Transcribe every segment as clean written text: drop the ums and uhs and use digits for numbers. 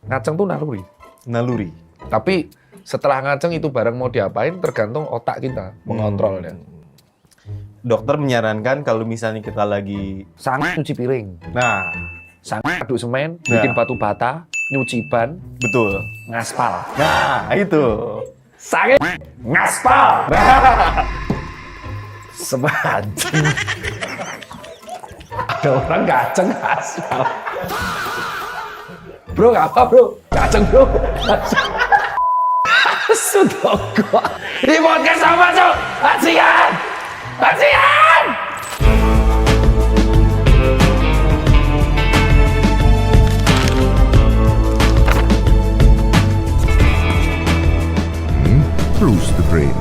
Ngaceng tuh naluri. Naluri. Tapi setelah ngaceng itu barang mau diapain tergantung otak kita mengontrolnya. Dokter menyarankan kalau misalnya kita lagi Sangat nyuci piring, sangat aduk semen, bikin batu bata, nyuci ban, betul. ngaspal. Nah, itu. Sangat ngaspal. Sebanting. Ada orang ngaceng ngaspal. Bro, nggak apa bro? Ngaceng bro. Sudah gua. Ini podcast apa cok? Ajian! Ajian! Close the brain.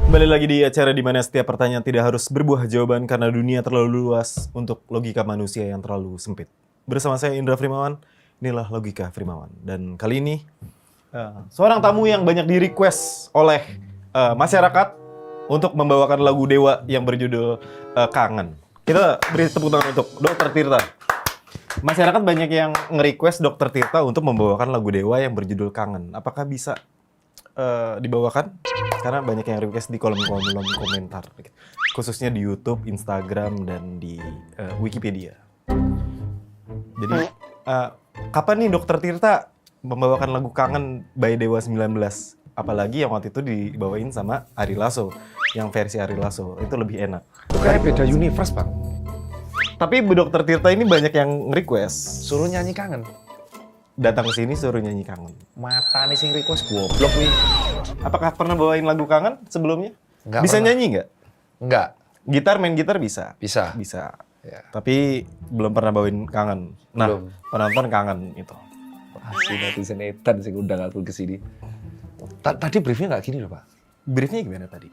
Kembali lagi di acara di mana setiap pertanyaan tidak harus berbuah jawaban karena dunia terlalu luas untuk logika manusia yang terlalu sempit. Bersama saya Indra Frimawan, inilah Logika Frimawan. Dan kali ini seorang tamu yang banyak di-request oleh masyarakat untuk membawakan lagu Dewa yang berjudul Kangen. Kita beri tepuk tangan untuk Dr. Tirta. Masyarakat banyak yang nge-request Dr. Tirta untuk membawakan lagu Dewa yang berjudul Kangen. Apakah bisa dibawakan? Karena banyak yang request di kolom komentar, khususnya di YouTube, Instagram, dan di Wikipedia. Jadi kapan nih Dr. Tirta membawakan lagu Kangen by Dewa 19? Apalagi yang waktu itu dibawain sama Ari Lasso, yang versi Ari Lasso itu lebih enak. Kayak beda universe bang. Tapi Bu Dr. Tirta ini banyak yang request. Suruh nyanyi kangen. Datang ke sini suruh nyanyi Kangen. Mata nih sing request goblok nih. Apakah pernah bawain lagu Kangen sebelumnya? Enggak Bisa pernah. nyanyi nggak? Enggak. Main gitar bisa? Bisa. Bisa. Ya. Tapi belum pernah bawain Kangen. Nah, Belum. penonton kangen itu. Pasti netizen edan sing undang aku ke sini. Tadi briefnya nggak gini loh pak. Briefnya gimana tadi?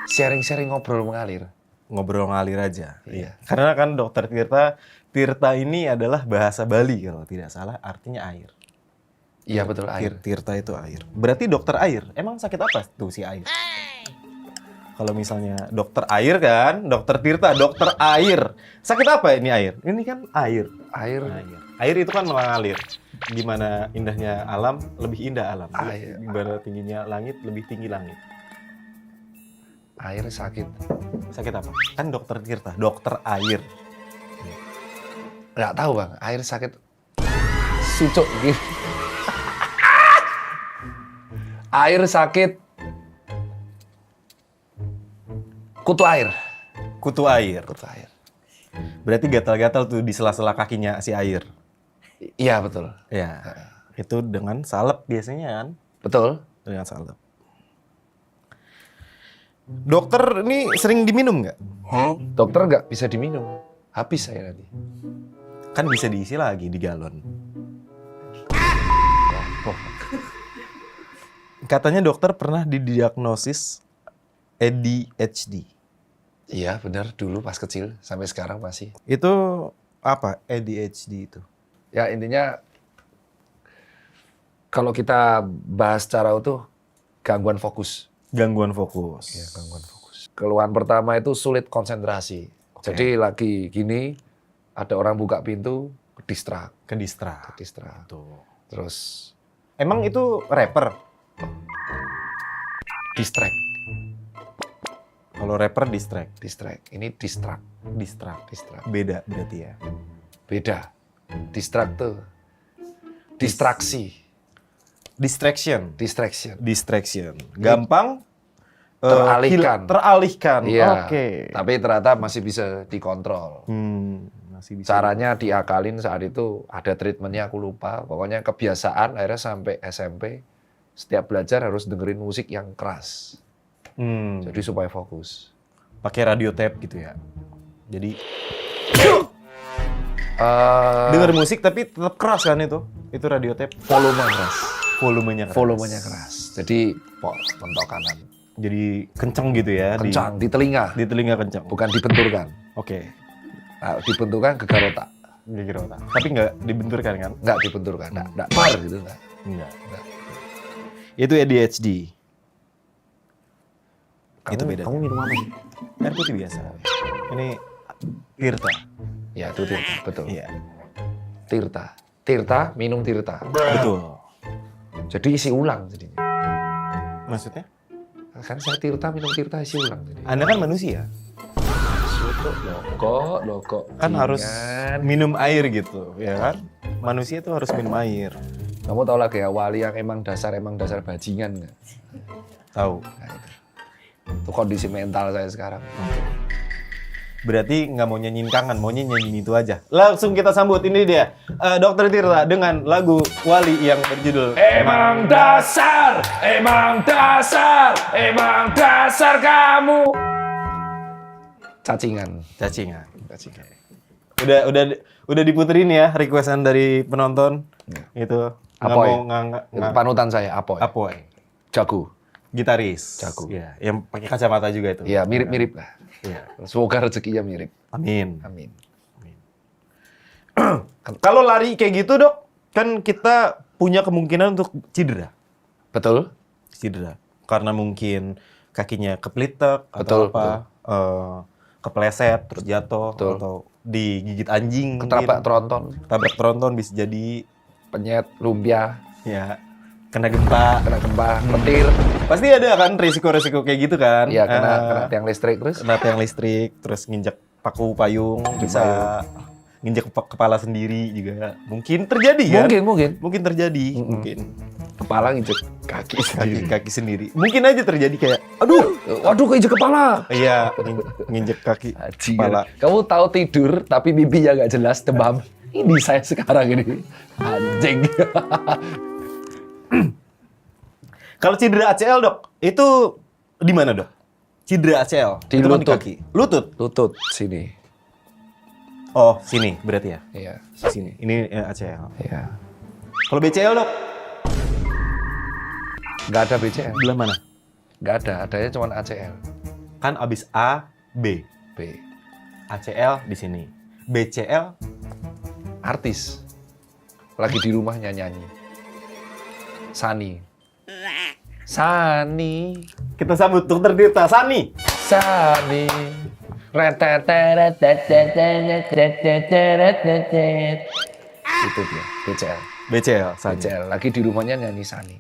Sharing-sharing ngobrol mengalir. Ngobrol ngalir aja. Iya. Karena kan Dokter Tirta ini adalah bahasa Bali kalau tidak salah, artinya air. Iya betul air. Tirta itu air. Berarti dokter air. Emang sakit apa tuh si air? Kalau misalnya dokter air kan, Dokter Tirta, dokter air. Sakit apa ini air? Ini kan air. Air. Air itu kan mengalir. Gimana indahnya alam, lebih indah alam. Air. Gimana tingginya langit, lebih tinggi langit. Air sakit. Sakit apa? Kan Dokter Tirta, dokter air. Nggak tahu bang. Air sakit. Sucuk gitu. Air sakit. Kutu air. Kutu air. Kutu air. Berarti gatal-gatal tuh di sela-sela kakinya si air. Iya betul. Ya. Itu dengan salep biasanya kan? Betul. Dengan salep. Dokter ini sering diminum nggak? Dokter nggak bisa diminum. Habis saya nanti. Kan bisa diisi lagi di galon. Katanya dokter pernah didiagnosis ADHD. Iya benar dulu pas kecil sampai sekarang masih. Itu apa ADHD itu? Ya intinya kalau kita bahas secara utuh gangguan fokus. Gangguan fokus. Ya, gangguan fokus. Keluhan pertama itu sulit konsentrasi. Jadi lagi gini ada orang buka pintu kedistrak. Kedistrak. Tuh. Terus Emang itu rapper? distract. Kalau rapper distract. Ini distract. Distract. Distract. Beda berarti ya. Beda. Distract tuh distraksi. Distraction. Distraction. Gampang Teralihkan. teralihkan. Iya. Oke. Tapi ternyata masih bisa dikontrol. Masih bisa. Caranya diakalin saat itu ada treatmentnya aku lupa. Pokoknya kebiasaan akhirnya sampai SMP setiap belajar harus dengerin musik yang keras. Jadi supaya fokus. Pakai radio tape gitu ya. Jadi Eh, denger musik tapi tetap keras kan itu? Itu radio tape. volume keras. Volumenya keras. Jadi mentok kanan. Jadi kenceng gitu ya. Kencang di telinga, Di telinga kenceng. bukan dibenturkan. Oke. Nah, dibenturkan gegar otak. Geger otak. Tapi nggak dibenturkan kan? Nggak dibenturkan, nggak bar gitu nggak. Enggak. Itu ADHD. Itu beda. Kamu minum apa? Air putih biasa. Ini Tirta. Ya itu Tirta, betul. Iya. Tirta. tirta, minum tirta. Betul. Jadi isi ulang jadinya. Maksudnya? Kan saya tirta, minum tirta, isi ulang. Jadi. Anda kan manusia. Loko. Kan harus minum air gitu, ya kan? Manusia itu harus minum air. Kamu tahu lagi ya, wali yang emang dasar bajingan nggak? Tahu. Nah, itu kondisi mental saya sekarang. Berarti nggak mau nyanyiin kangen, maunya nyanyiin itu aja. Langsung kita sambut, ini dia. Dr. Tirta dengan lagu Wali yang berjudul Emang dasar kamu. Cacingan. Udah diputerin ya requestan dari penonton. Gitu. Nggak Apoy. mau nggak Itu panutan saya, Apoy. Apoy. Jago. Gitaris. Jago. Ya, yang pakai kacamata juga itu. Ya, mirip-mirip lah. Iya. Semoga rezekinya mirip. Amin. Amin. Kalau lari kayak gitu, Dok, kan kita punya kemungkinan untuk cedera. Betul? Cedera. Karena mungkin kakinya kepletek Betul, atau apa, kepleset terus jatuh, Betul. atau digigit anjing, Ketabrak mungkin. tronton, Tabrak tronton bisa jadi, penyet, lumpia, ya, kena gempa. kena gempa, petir. Pasti ada kan resiko-resiko kayak gitu kan? Iya, kena tiang listrik terus. Kena tiang listrik, terus nginjek paku payung, bisa nginjek kepala sendiri juga. Mungkin terjadi kan? Mungkin terjadi, mungkin. Kepala nginjek kaki sendiri. Kaki sendiri. Mungkin aja terjadi kayak, aduh, Waduh, keinjek kepala. iya, nginjek kaki, kepala. Kamu tahu tidur tapi mimpinya nggak jelas, demam. Ini saya sekarang ini. Anjing. Kalau cedera ACL, Dok, itu di mana, Dok? Cedera ACL? Di Itu kan lutut. kaki. Lutut? Lutut sini. Oh, sini berarti ya? Iya. Sini. Ini ACL. Iya. Kalau BCL, Dok? Nggak ada BCL. Belah mana? Nggak ada. Adanya cuma ACL. Kan abis A, B. B. ACL di sini. BCL, Artis. Lagi di rumahnya nyanyi. Sani. kita sambut Dr. Tirta, Sani. Sani. Itu dia, BCL. BCL, Sani. BCL. Lagi di rumahnya nyanyi Sani.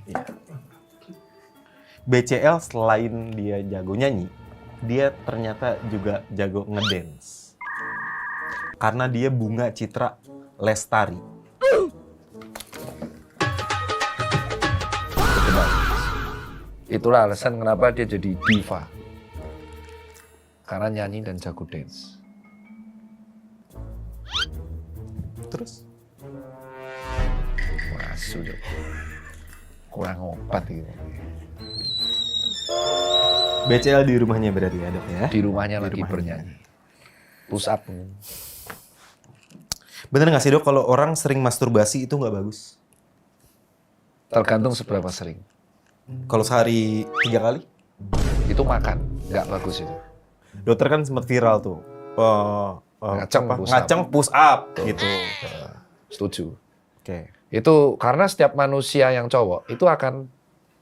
BCL selain dia jago nyanyi, dia ternyata juga jago ngedance. Karena dia Bunga Citra Lestari. Itulah alasan kenapa dia jadi diva. Karena nyanyi dan jago dance. Terus? Masuk. Kurang obat gitu. BCL di rumahnya berarti ya, Dok ya? Di rumahnya Di lagi rumahnya. bernyanyi. Push up. Bener nggak sih, Dok, kalau orang sering masturbasi itu nggak bagus? Tergantung seberapa sering. Kalau sehari 3 kali? Itu makan, nggak bagus itu. Dokter kan sempat viral tuh. Ngaceng, push up. Ngaceng push up gitu. Setuju. Oke. Itu karena setiap manusia yang cowok itu akan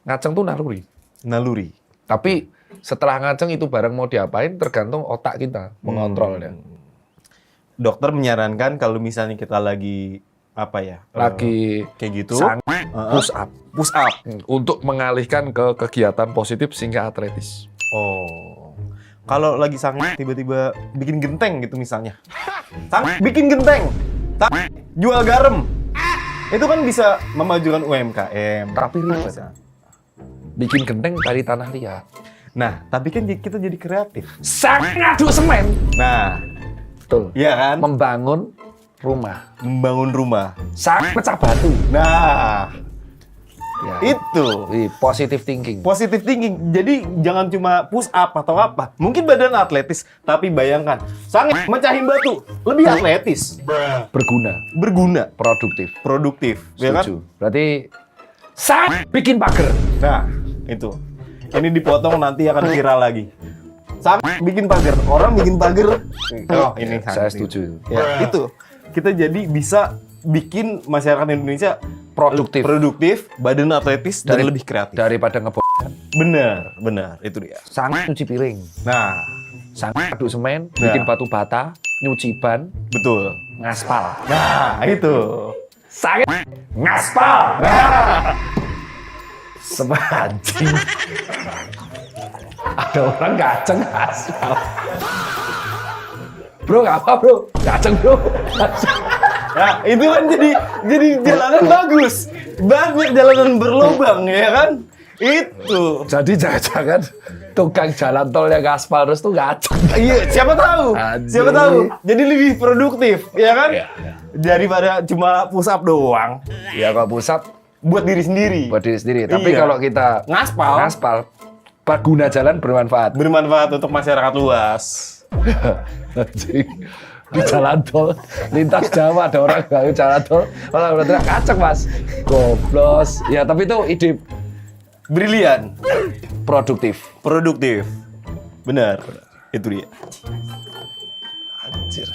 ngaceng tuh naluri. Naluri. Tapi setelah ngaceng itu barang mau diapain tergantung otak kita mengontrolnya. Dokter menyarankan kalau misalnya kita lagi apa ya? Lagi kayak gitu. push up. Push up. Untuk mengalihkan ke kegiatan positif sehingga atletis. Oh. Kalau lagi sange tiba-tiba bikin genteng gitu misalnya. Sange bikin genteng. Sange jual garam. Itu kan bisa memajukan UMKM. Tapi ribet. Bikin genteng dari tanah liat. Nah, tapi kan kita jadi kreatif. Sangat ngaduk semen. Nah, Betul. iya kan? Membangun rumah. Membangun rumah. Sangat pecah batu. Nah, Ya. itu. Positive thinking. Positive thinking. Jadi jangan cuma push up atau apa. Mungkin badan atletis, tapi bayangkan, sange mecahin batu, lebih atletis. Berguna. Berguna, Produktif. ya kan? Setuju. Berarti sangat bikin pager. Nah, itu. Ini dipotong nanti akan viral lagi. Sange bikin pagar, orang bikin pagar. Oh, ini Saya sange. setuju. Ya, itu. Kita jadi bisa bikin masyarakat Indonesia produktif, badan atletis, dan lebih kreatif. Daripada ngebom. Benar, itu dia. Sangat cuci piring. Nah, Sangat aduk semen, Nah. bikin batu bata, nyuci ban, betul. ngaspal. Nah, itu. Sange ngaspal. Sepanjang. Ada orang kaceng aspal. Bro, nggak apa bro? Kaceng bro. Nah, itu kan jadi jalanan bagus. Banyak jalanan berlubang, ya kan? Itu. Jadi jangan-jangan tukang jalan tol yang aspal terus tuh kaceng. Iya, siapa tahu? Anjir. Siapa tahu? Jadi lebih produktif, ya kan? Iya. Daripada cuma push up doang Ya kalau pusat buat diri sendiri. buat diri sendiri. Tapi Iya. kalau kita ngaspal, pengguna jalan bermanfaat. Bermanfaat untuk masyarakat luas. Anjing. Di jalan tol lintas Jawa ada orang gawe jalan tol orang udah teriak kaceng mas goblos ya tapi itu ide Brilian, produktif. benar. Itu dia. Anjir.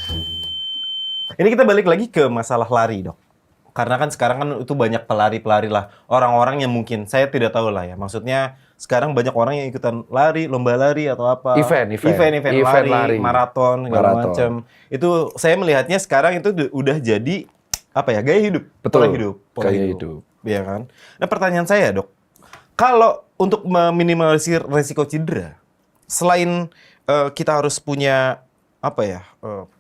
Ini kita balik lagi ke masalah lari, Dok. Karena kan sekarang kan itu banyak pelari-pelari lah. Orang-orang yang mungkin, saya tidak tahu lah ya. Maksudnya sekarang banyak orang yang ikutan lari, lomba lari atau apa. Event lari, maraton, segala Maraton. macam. Itu saya melihatnya sekarang itu udah jadi, apa ya, gaya hidup. Betul. Pola Gaya hidup. Iya kan? Nah pertanyaan saya, Dok. Kalau untuk meminimalisir resiko cedera, selain kita harus punya, apa ya,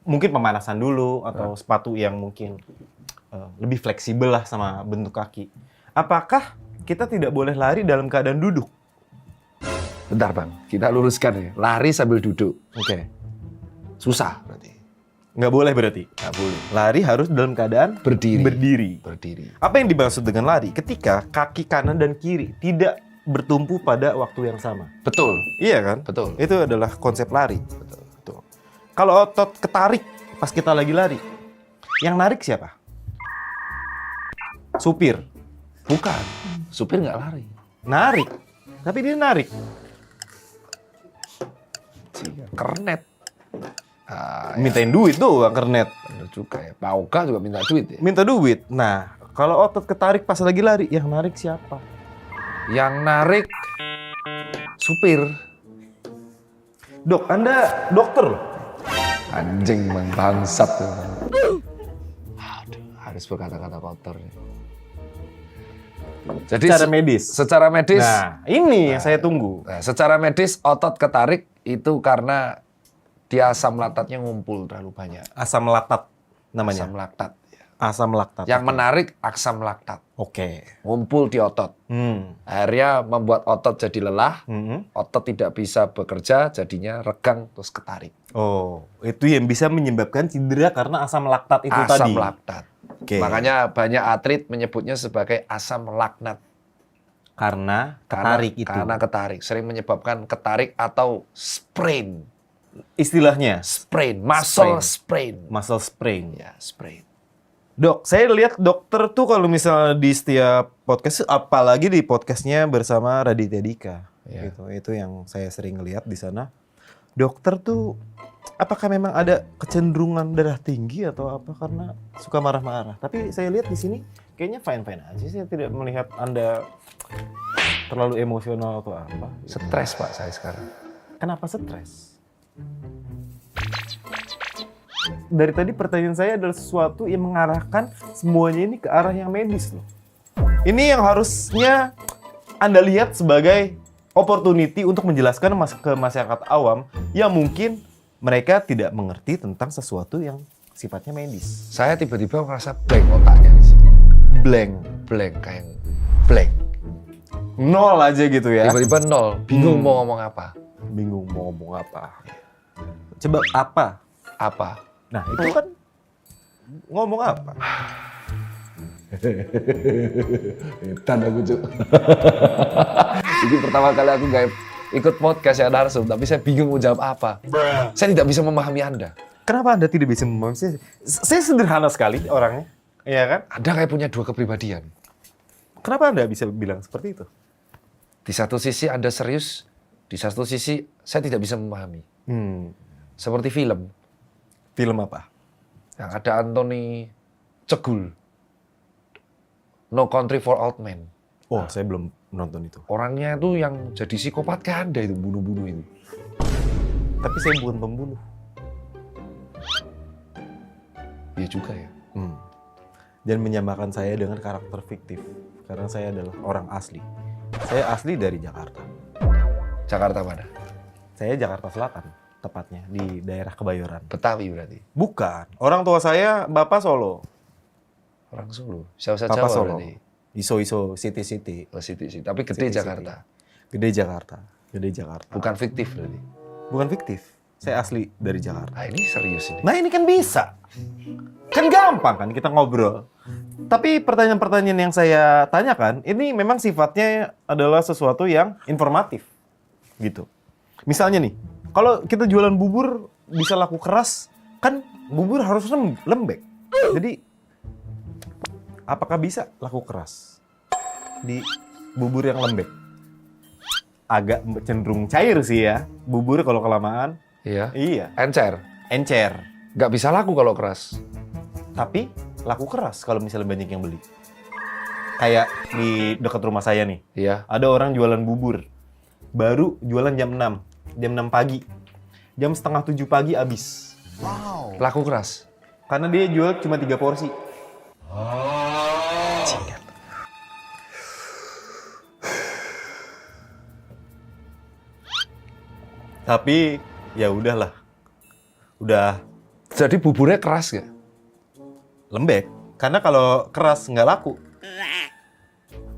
mungkin pemanasan dulu, atau sepatu yang mungkin lebih fleksibel lah sama bentuk kaki. Apakah kita tidak boleh lari dalam keadaan duduk? Bentar bang, kita luruskan ya. Lari sambil duduk, Oke. susah berarti. Nggak boleh berarti? Nggak boleh. Lari harus dalam keadaan Berdiri. Apa yang dimaksud dengan lari? Ketika kaki kanan dan kiri tidak bertumpu pada waktu yang sama. Betul. Iya kan? Betul. Itu adalah konsep lari. Betul. Kalau otot ketarik pas kita lagi lari, yang narik siapa? Supir. Bukan. Supir nggak lari. Narik. Tapi dia narik. Kernet. Mintain duit tuh Bang Kernet. Bener juga ya. Pak Oga juga minta duit ya. Minta duit. Nah, kalau otot ketarik pas lagi lari, yang narik siapa? Yang narik supir. Dok, Anda dokter loh. Anjing bang bangsat. Aduh, harus berkata-kata kotor. Jadi Secara medis. Secara medis. Nah, ini yang saya tunggu. Nah, secara medis otot ketarik itu karena dia asam laktatnya ngumpul terlalu banyak. Asam laktat namanya. Asam laktat. Asam laktat. Yang menarik asam laktat. Oke. Ngumpul di otot. Akhirnya membuat otot jadi lelah. Otot tidak bisa bekerja, jadinya regang terus ketarik. Oh, itu yang bisa menyebabkan cedera karena asam laktat itu tadi. Asam laktat. Oke. Makanya banyak atlet menyebutnya sebagai asam laknat. Karena ketarik itu. Karena ketarik. Sering menyebabkan ketarik atau sprain. Istilahnya Sprain. Muscle sprain. muscle sprain. Ya, sprain. Dok, saya lihat dokter tuh kalau misalnya di setiap podcast, apalagi di podcastnya bersama Raditya Dika, Ya. gitu. Itu yang saya sering lihat di sana. Dokter tuh, apakah memang ada kecenderungan darah tinggi atau apa karena suka marah-marah? Tapi saya lihat di sini kayaknya fine-fine aja. Saya tidak melihat Anda terlalu emosional atau apa. Stres Pak saya sekarang. Kenapa stres? Dari tadi pertanyaan saya adalah sesuatu yang mengarahkan semuanya ini ke arah yang medis loh. Ini yang harusnya Anda lihat sebagai opportunity untuk menjelaskan ke masyarakat awam yang mungkin mereka tidak mengerti tentang sesuatu yang sifatnya medis. Saya tiba-tiba merasa blank otaknya di sini. Blank. Blank kayak blank. Nol aja gitu ya. Tiba-tiba nol. Bingung mau ngomong apa. Bingung mau ngomong apa. Coba apa? Apa? Nah, itu kan ngomong apa? Edan aku Cuk. Ini pertama kali aku nggak ikut podcast ya Narsum, tapi saya bingung mau jawab apa. Saya tidak bisa memahami Anda. Kenapa Anda tidak bisa memahami saya? Saya sederhana sekali orangnya, iya kan? Anda kayak punya dua kepribadian. Kenapa Anda bisa bilang seperti itu? Di satu sisi Anda serius, di satu sisi saya tidak bisa memahami. Seperti film Film apa? yang ada Anthony Cegul, No Country for Old Men. Oh, saya belum nonton itu. Orangnya itu yang jadi psikopat kayak Anda itu, bunuh-bunuh itu. Tapi saya bukan pembunuh. Iya juga ya. dan menyamakan saya dengan karakter fiktif karena saya adalah orang asli. Saya asli dari Jakarta. Jakarta mana? Saya Jakarta Selatan, tepatnya di daerah Kebayoran. Betawi berarti. Bukan. Orang tua saya Bapak Solo. Orang Solo. Siapa Bapak Jawa Solo. berarti. Iso-iso, city-city. Oh, Siti. Tapi gede Siti. Jakarta. Gede Jakarta. Gede Jakarta. Bukan fiktif berarti. Bukan fiktif. Saya asli dari Jakarta. Ah, ini serius ini. Nah ini kan bisa. Kan gampang kan kita ngobrol. Tapi pertanyaan-pertanyaan yang saya tanyakan, ini memang sifatnya adalah sesuatu yang informatif. Gitu. Misalnya nih, kalau kita jualan bubur bisa laku keras, kan bubur harus lembek. Jadi, apakah bisa laku keras di bubur yang lembek? Agak cenderung cair sih ya, bubur kalau kelamaan. Iya. Iya, Encer. encer. Nggak bisa laku kalau keras. Tapi laku keras kalau misalnya banyak yang beli. Kayak di dekat rumah saya nih, Iya. ada orang jualan bubur. Baru jualan jam 6 pagi. Jam setengah 7 pagi habis. Laku keras. Karena dia jual cuma 3 porsi. Tapi ya udahlah. Udah Jadi buburnya keras nggak? lembek. Karena kalau keras nggak laku.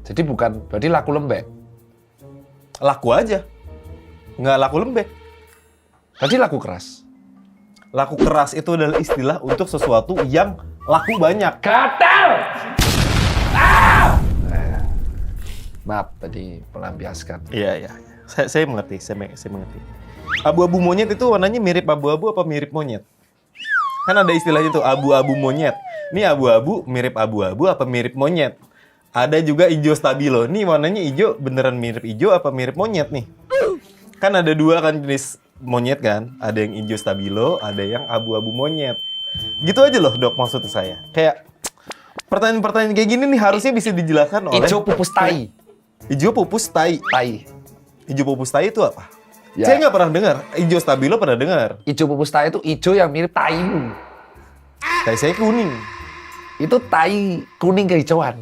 Jadi bukan, berarti laku lembek. Laku aja. Nggak laku lembek. Berarti laku keras. Laku keras itu adalah istilah untuk sesuatu yang laku banyak. Gatal! Maaf, tadi melampiaskan. Iya, iya. Saya mengerti, saya mengerti. Abu-abu monyet itu warnanya mirip abu-abu apa mirip monyet? Kan ada istilahnya tuh abu-abu monyet. Ini abu-abu mirip abu-abu apa mirip monyet? Ada juga hijau stabilo. Nih warnanya hijau beneran mirip hijau apa mirip monyet nih? Kan ada dua kan jenis monyet kan? Ada yang hijau stabilo, ada yang abu-abu monyet. Gitu aja loh dok maksud saya. Kayak pertanyaan-pertanyaan kayak gini nih harusnya bisa dijelaskan oleh Ijo pupus tai. hijau pupus tai. Tai. Hijau pupus tai itu apa? Ya. Saya nggak pernah dengar. Hijau stabilo pernah dengar. Ijo pupus tai itu ijo yang mirip tai. Tai saya kuning. Itu tai kuning kehijauan.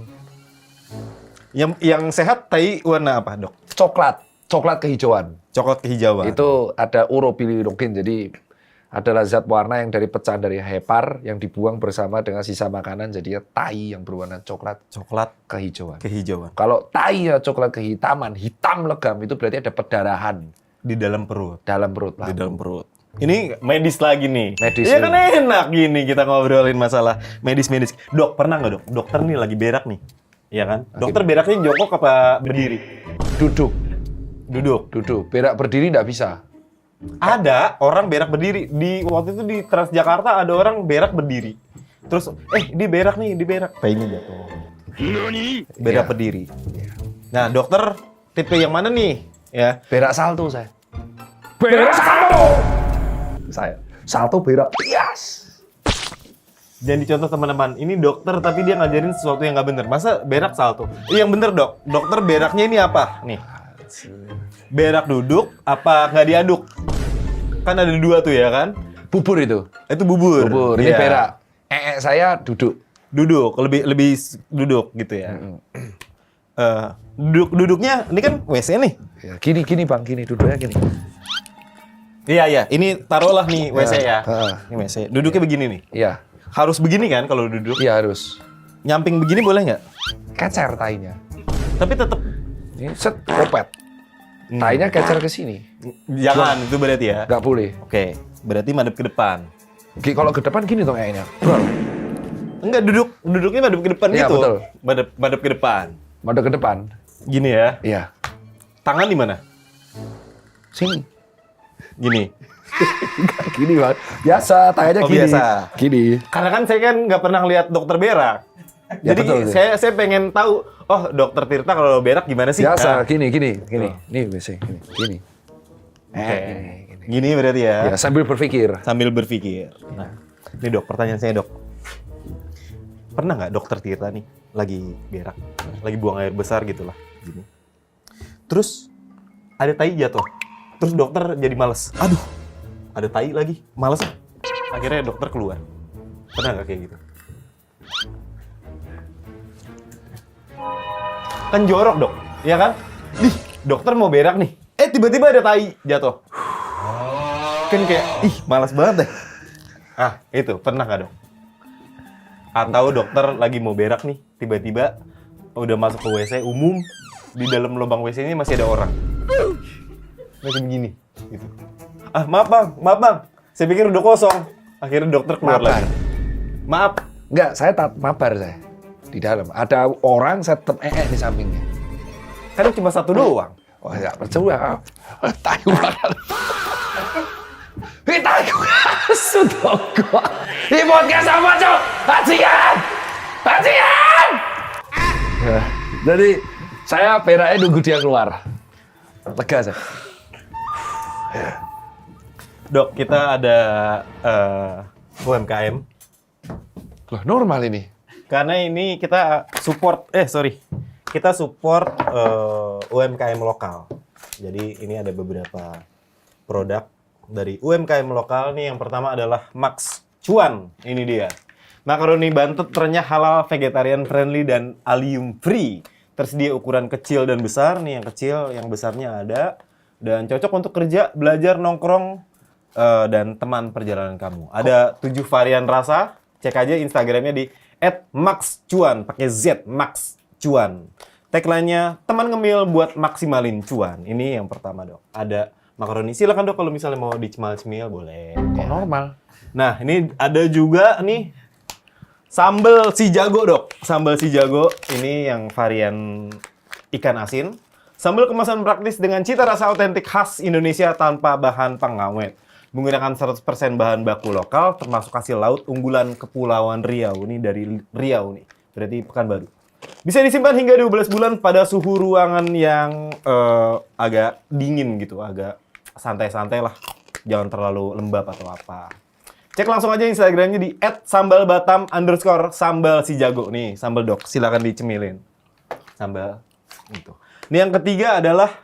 Yang sehat tai warna apa dok? Coklat kehijauan. Coklat kehijauan. Itu ada urobilirubin, jadi adalah zat warna yang dari pecahan dari hepar yang dibuang bersama dengan sisa makanan, jadinya tai yang berwarna coklat Coklat kehijauan. kehijauan. Kalau tai ya coklat kehitaman, hitam legam, itu berarti ada perdarahan Di dalam perut. dalam perut. Di dalam perut. Ini medis lagi nih. Medis, Iya kan iya. enak gini kita ngobrolin masalah medis-medis. Dok, pernah nggak dok? Dokter nih lagi berak nih. Iya kan? Dokter beraknya jongkok apa berdiri? Duduk, Duduk. berak berdiri nggak bisa. Ada orang berak berdiri. Waktu itu di Transjakarta ada orang berak berdiri. Terus, dia berak nih, dia berak. Tainya jatuh. Berak Iya. berdiri. Nah, dokter tipe yang mana nih? Ya. Berak salto saya. Berak salto! Saya. Salto berak. Yes! Jangan dicontoh teman-teman. Ini dokter tapi dia ngajarin sesuatu yang nggak bener. Masa berak salto? Yang bener dok. Dokter beraknya ini apa? Nih. Berak duduk apa nggak diaduk? Kan ada dua tuh ya kan? Bubur itu. Itu bubur. Ini Iya. berak. Saya duduk. Duduk, lebih duduk gitu ya. Duduknya ini kan WC nih. Ya, gini Bang, duduknya gini. Iya. Ini taruhlah nih WC ya. Heeh. Ini WC. Duduknya begini nih. Iya, Harus begini kan kalau duduk? iya harus. Nyamping begini boleh nggak? Kecer tainya. Tapi tetap Ini set, kopet. Tainya kecer ke sini. jangan itu berarti ya. Nggak boleh. Oke, berarti madep ke depan. Kalau ke depan gini dong kayaknya. Bro, Enggak duduknya madep ke depan Iya, gitu. betul. Madep ke depan. madep ke depan. Gini ya. Iya. Tangan di mana? Sini. Gini. Gini Bang. Biasa, tainya Oh, gini. biasa. Gini. Karena kan saya kan nggak pernah lihat dokter berak. Ya, Jadi betul, saya pengen tahu, oh dokter Tirta kalau berak gimana sih? Biasa, Nah, gini. Nih WC, gini. oke. Gini. Gini berarti ya. Ya, sambil berpikir. Sambil berpikir. Nah, ini dok, pertanyaan saya dok. Pernah nggak dokter Tirta nih lagi berak, lagi buang air besar gitu lah, gini. Terus ada tai jatuh. Terus dokter jadi males. Aduh, ada tai lagi, males. Akhirnya dokter keluar. Pernah nggak kayak gitu? Kan jorok, Dok. Iya kan? Ih, dokter mau berak nih. Tiba-tiba ada tai jatuh. Kan kayak, malas banget deh. Itu pernah nggak, Dok? Atau dokter lagi mau berak nih, tiba-tiba udah masuk ke WC umum, di dalam lubang WC ini masih ada orang. Masih begini, gitu. Maaf bang. Saya pikir udah kosong. Akhirnya dokter keluar Mabar. lagi. Maaf. Enggak, saya mabar saya. Di dalam. Ada orang, saya tetap di sampingnya. Kan cuma satu doang. Wah, enggak percaya. Tahu banget. Tahu. Sudah kok. Di podcast apa, Cok? Bajingan! Jadi, saya beraknya nunggu dia keluar. Lega saya. Dok, kita ada UMKM. Loh, normal ini. Karena ini kita support, kita support UMKM lokal. Jadi ini ada beberapa produk dari UMKM lokal nih. Yang pertama adalah Max Cuan. Ini dia. Makaroni Bantet renyah halal, vegetarian friendly, dan allium free. Tersedia ukuran kecil dan besar. Nih yang kecil, yang besarnya ada. Dan cocok untuk kerja, belajar, nongkrong, dan teman perjalanan kamu. Ada 7 varian rasa. Cek aja Instagramnya di @maxcuan, pakai Z, Max Cuan. Tagline-nya, teman ngemil buat maksimalin cuan. Ini yang pertama, Dok. Ada makaroni. Silakan, Dok, kalau misalnya mau dicemil-cemil boleh. Kok Ya. normal? Nah, ini ada juga nih sambal si jago, Dok. Sambal si jago ini yang varian ikan asin. Sambal kemasan praktis dengan cita rasa otentik khas Indonesia tanpa bahan pengawet. Menggunakan 100% bahan baku lokal, termasuk hasil laut unggulan Kepulauan Riau. Ini dari Riau nih, berarti Pekanbaru. Bisa disimpan hingga 12 bulan pada suhu ruangan yang agak dingin gitu, agak santai-santai lah. Jangan terlalu lembab atau apa. Cek langsung aja Instagramnya di @sambalbatam_sambal si jago. Nih, sambal, Dok. Silakan dicemilin. Sambal. Gitu. Ini yang ketiga adalah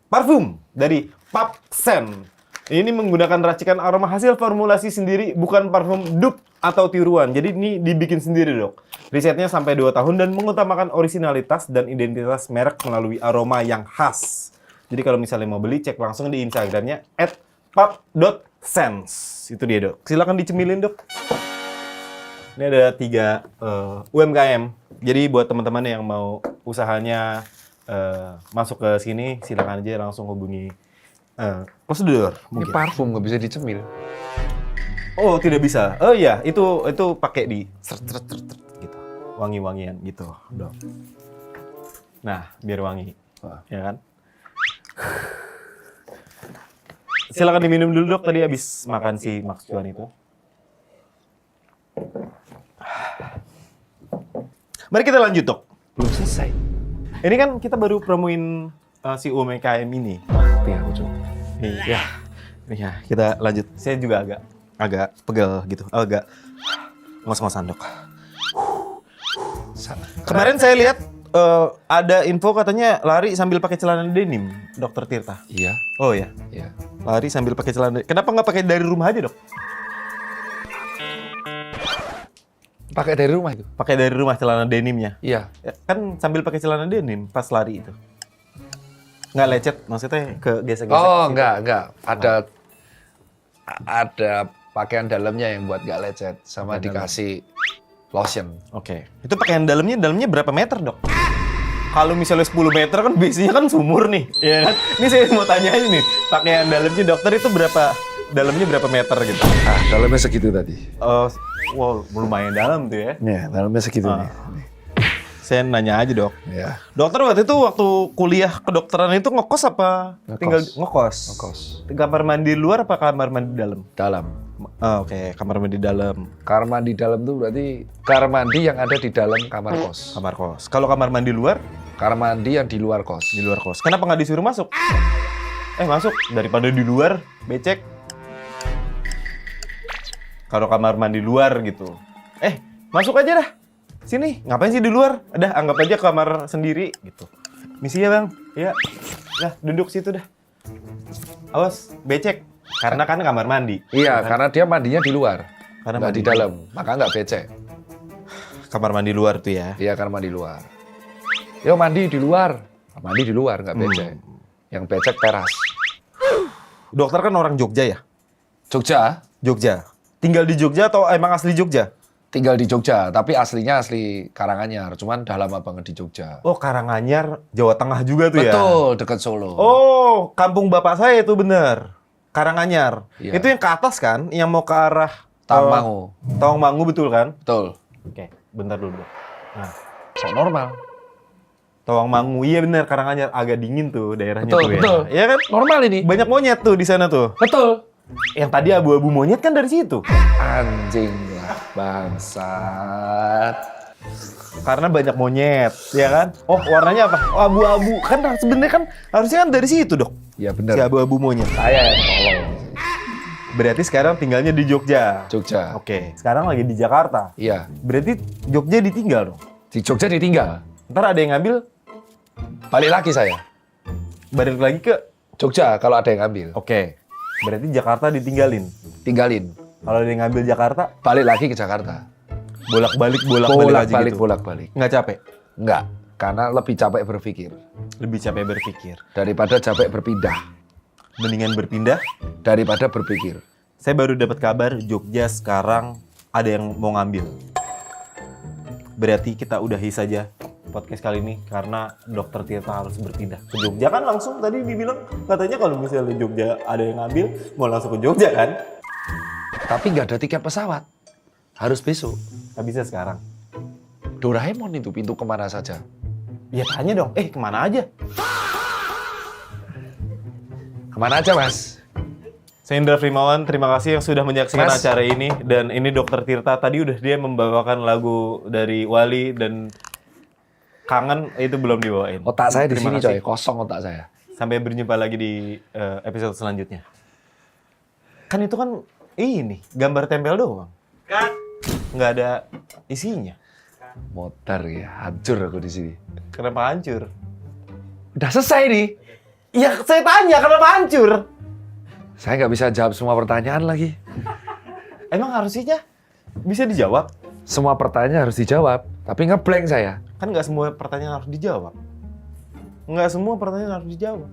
parfum dari Papsen. Ini menggunakan racikan aroma hasil formulasi sendiri, bukan parfum dupe atau tiruan. Jadi ini dibikin sendiri, Dok. Risetnya sampai 2 tahun dan mengutamakan originalitas dan identitas merek melalui aroma yang khas. Jadi kalau misalnya mau beli, cek langsung di Instagramnya @pap.sense. Itu dia, Dok. Silakan dicemilin, Dok. Ini ada 3 UMKM. Jadi buat teman-teman yang mau usahanya masuk ke sini, silakan aja langsung hubungi prosedur. Ini parfum nggak bisa dicemil. Oh, tidak bisa. Oh iya, itu pakai di gitu. Wangi-wangian gitu, Dok. Nah, biar wangi. Ya kan? Silakan diminum dulu, Dok. Tadi habis makan si Max Cuan itu. Mari kita lanjut, Dok. Belum selesai. Ini kan kita baru promoin si UMKM ini. Tapi aku coba. Nih, ya, kita lanjut. Saya juga agak pegel gitu, agak ngos-ngosan, Dok. Sana. Kemarin saya lihat ada info katanya lari sambil pakai celana denim, Dokter Tirta. Iya, Oh ya, iya. lari sambil pakai celana. Kenapa nggak pakai dari rumah aja, Dok? Pakai dari rumah itu. Pakai dari rumah celana denimnya. Iya. Ya, kan sambil pakai celana denim pas lari itu. Nggak lecet, maksudnya ke gesek-gesek. Oh, gitu. enggak. Ada pakaian dalamnya yang buat nggak lecet, sama Pakaian dikasih lotion. Oke. Itu pakaian dalamnya berapa meter, Dok? Kalau misalnya 10 meter kan biasanya kan sumur nih, ya kan? Ini saya mau tanya aja nih, pakaian dalamnya dokter itu dalamnya berapa meter gitu? Dalamnya segitu tadi. Wow, lumayan dalam tuh ya. Ya, dalamnya segitu nih. Saya nanya aja, Dok. Ya, Dokter waktu itu waktu kuliah kedokteran itu ngekos apa? Ngekos. Tinggal ngekos. Ngekos. Kamar mandi luar apa kamar mandi dalam? dalam. Oke, kamar mandi dalam. Kamar mandi dalam tuh berarti kamar mandi yang ada di dalam kamar kos. Kamar kos. Kalau kamar mandi luar? Kamar mandi yang di luar kos. Di luar kos. Kenapa nggak disuruh masuk? Masuk. Daripada di luar, becek. Kalau kamar mandi luar gitu. Masuk aja dah. Sini, ngapain sih di luar? Udah, anggap aja kamar sendiri gitu. Misi ya, Bang. Ya. Dah, duduk situ dah. Awas, becek. Karena kan kamar mandi. Iya, karena dia mandinya di luar. Karena Nggak mandi di dalam, maka nggak becek. kamar mandi luar tuh ya. Iya, kamar mandi luar. Yo mandi di luar. Mandi di luar, nggak becek. Yang becek teras. Dokter kan orang Jogja ya? Jogja, Jogja. Tinggal di Jogja atau emang asli Jogja? tinggal di Jogja, tapi aslinya asli Karanganyar. Cuman udah lama banget di Jogja. Oh, Karanganyar, Jawa Tengah juga tuh ya? Betul, dekat Solo. Oh, kampung bapak saya itu bener. Karanganyar. Iya. Itu yang ke atas kan? Yang mau ke arah... Tawangmangu. Tawangmangu betul kan? Betul. Oke, bentar dulu. Nah, Sok normal. Tawangmangu, iya bener. Karanganyar agak dingin tuh daerahnya Betul, tuh ya. betul. Iya kan? Normal ini. Banyak monyet tuh di sana tuh. Betul. Yang tadi abu-abu monyet kan dari situ. Anjing lah, bangsat. Karena banyak monyet, ya kan? Oh, warnanya apa? Oh, abu-abu. Kan sebenarnya kan harusnya kan dari situ, Dok. Ya Si bener. abu-abu monyet. Saya yang tolong. Berarti sekarang tinggalnya di Jogja. Jogja. Oke, sekarang lagi di Jakarta. Iya. Berarti Jogja ditinggal dong. Di Jogja ditinggal. Ntar ada yang ngambil, Balik lagi saya. balik lagi ke... Jogja kalau ada yang ngambil. Oke, berarti Jakarta ditinggalin. Tinggalin. Kalau ada yang ngambil Jakarta, Balik lagi ke Jakarta. bolak-balik aja Bolak-balik, gitu. bolak-balik. Nggak capek? Enggak. Karena lebih capek berpikir. Lebih capek berpikir. Daripada capek berpindah. Mendingan berpindah. Daripada berpikir. Saya baru dapat kabar Jogja sekarang ada yang mau ngambil. Berarti kita udahi saja podcast kali ini karena Dokter Tirta harus berpindah ke Jogja kan langsung tadi dibilang katanya kalau misalnya Jogja ada yang ngambil mau langsung ke Jogja kan? Tapi nggak ada tiket pesawat. Harus besok. Nggak bisa sekarang. Doraemon itu pintu kemana saja. Ya tanya dong, kemana aja? Kemana aja, Mas? Saya Indra Frimawan, terima kasih yang sudah menyaksikan Mas. acara ini. Dan ini Dokter Tirta, tadi udah dia membawakan lagu dari Wali dan Kangen itu belum dibawain. Otak saya di Terima sini, kasih. coy. Kosong otak saya. Sampai berjumpa lagi di episode selanjutnya. Kan itu kan ini, gambar tempel doang. Kan? Nggak ada isinya. Motor ya, hancur aku di sini. Kenapa hancur? Udah selesai nih. Ya saya tanya, kenapa hancur? Saya nggak bisa jawab semua pertanyaan lagi. Emang harusnya bisa dijawab? Semua pertanyaan harus dijawab, tapi ngeblank saya. Kan nggak semua pertanyaan harus dijawab. Nggak semua pertanyaan harus dijawab.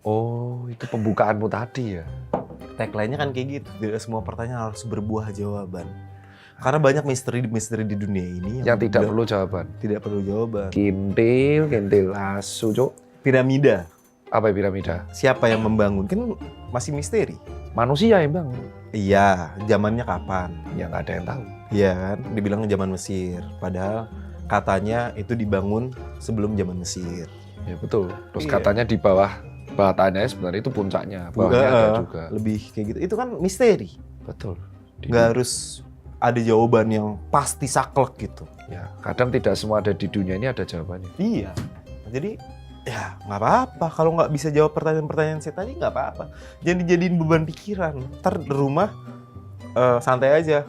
Oh, itu pembukaanmu tadi ya. Tagline-nya kan kayak gitu. Tidak semua pertanyaan harus berbuah jawaban. Karena banyak misteri-misteri di dunia ini Yang tidak perlu jawaban. tidak perlu jawaban. Kintil, asu, cok. Piramida. Apa ya piramida? Siapa yang membangun? Kan masih misteri. Manusia yang bangun. Iya, zamannya kapan? Ya nggak ada yang tahu. Iya kan, dibilang zaman Mesir. Padahal katanya itu dibangun sebelum zaman Mesir. Ya betul. Terus Iya. katanya di bawah tanahnya sebenarnya itu puncaknya. Bawahnya ada juga. Lebih kayak gitu. Itu kan misteri. Betul. Nggak harus ada jawaban yang pasti saklek gitu. Ya, kadang tidak semua ada di dunia ini ada jawabannya. Iya. Jadi ya nggak apa-apa. Kalau nggak bisa jawab pertanyaan-pertanyaan saya tadi nggak apa-apa. Jangan dijadiin beban pikiran. Ntar di rumah santai aja.